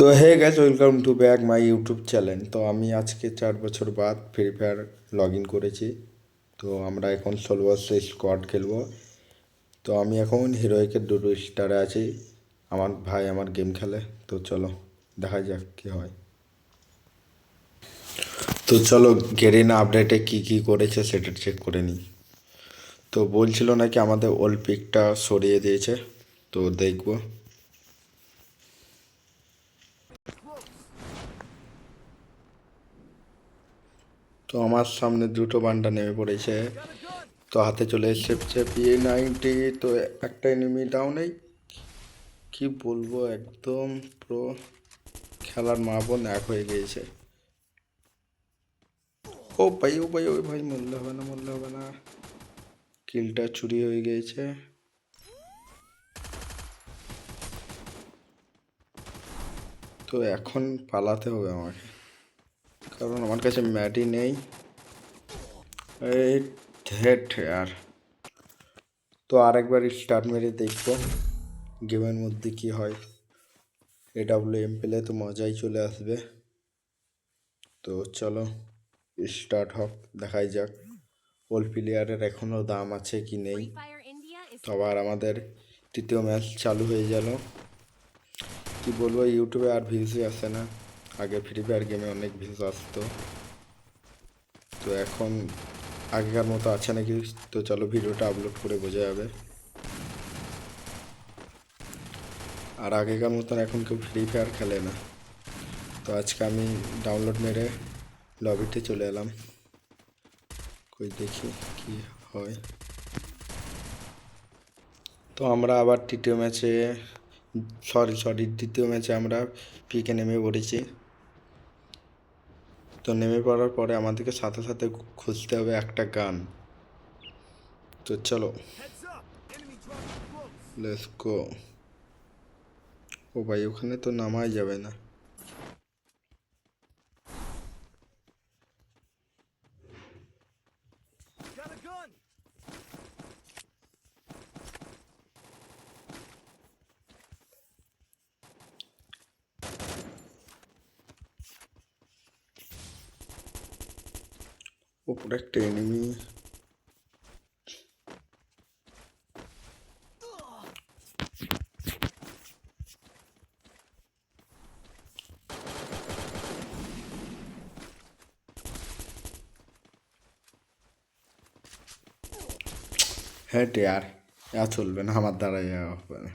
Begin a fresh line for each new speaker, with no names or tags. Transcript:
তো hey guys, welcome to back my YouTube channel. তো আমি আজকে 4 বছর বাদ ফ্রি ফায়ার লগ ইন করেছি। তো আমরা এখন 16 বছর স্কোয়াড খেলবো। তো আমি এখন হিরোইকের 2 স্টারে আছি। আমার ভাই আমার গেম খেলে। তো চলো দেখা যাক কী হয়। তো চলো গেরিনা আপডেটে কি করেছে সেটা চেক করে নিই। তো বলছিল নাকি আমাদের ওল্ড পিকটা সরিয়ে দিয়েছে, তো দেখবো। তো আমার সামনে দুটো বান্ডা নেমে পড়েছে। তো হাতে চলে এসছে P90। তো একটা এনিমি ডাউনেই কি বলবো, একদম প্রো খেলার মা বোন এক হয়ে গিয়েছে। ও ভাই মরলে হবে না। কিলটা চুরি হয়ে গিয়েছে। তো এখন পালাতে হবে আমাকে, কারণ আমার কাছে ম্যাডি নেই। এই ধেট আর। তো আরেকবার স্টার্ট মেরে দেখবো গেমের মধ্যে কি হয়। AWM পেলে তো মজাই চলে আসবে। তো চলো স্টার্ট হোক, দেখাই যাক ওল্ড প্লেয়ারের এখনও দাম আছে কি নেই। তো আবার আমাদের তৃতীয় ম্যাচ চালু হয়ে গেল। কি বলবো, ইউটিউবে আর ভিউজই আসে না। আগে ফ্রি ফায়ার গেমে অনেক ভিউজ আসতো, তো এখন আগেকার মতো আছে নাকি। তো চলো ভিডিওটা আপলোড করে বোঝা যাবে। আর আগেকার মতন এখন কেউ ফ্রি ফায়ার খেলে না। তো আজকে আমি ডাউনলোড মেরে লবিতে চলে এলাম, কই দেখি কি হয়। তো আমরা আবার দ্বিতীয় ম্যাচে আমরা পিকে নেমে পড়েছি। তো নেমে পড়ার পরে আমাদেরকে সাথে সাথে খুঁজতে হবে একটা গান। তো চলো লেটস গো। ও ভাই, ওখানে তো নামাই যাবে না। ওপরে একটা এনিমি। হ্যাঁ ইয়ার, চলবে না আমার দ্বারা, হবে না।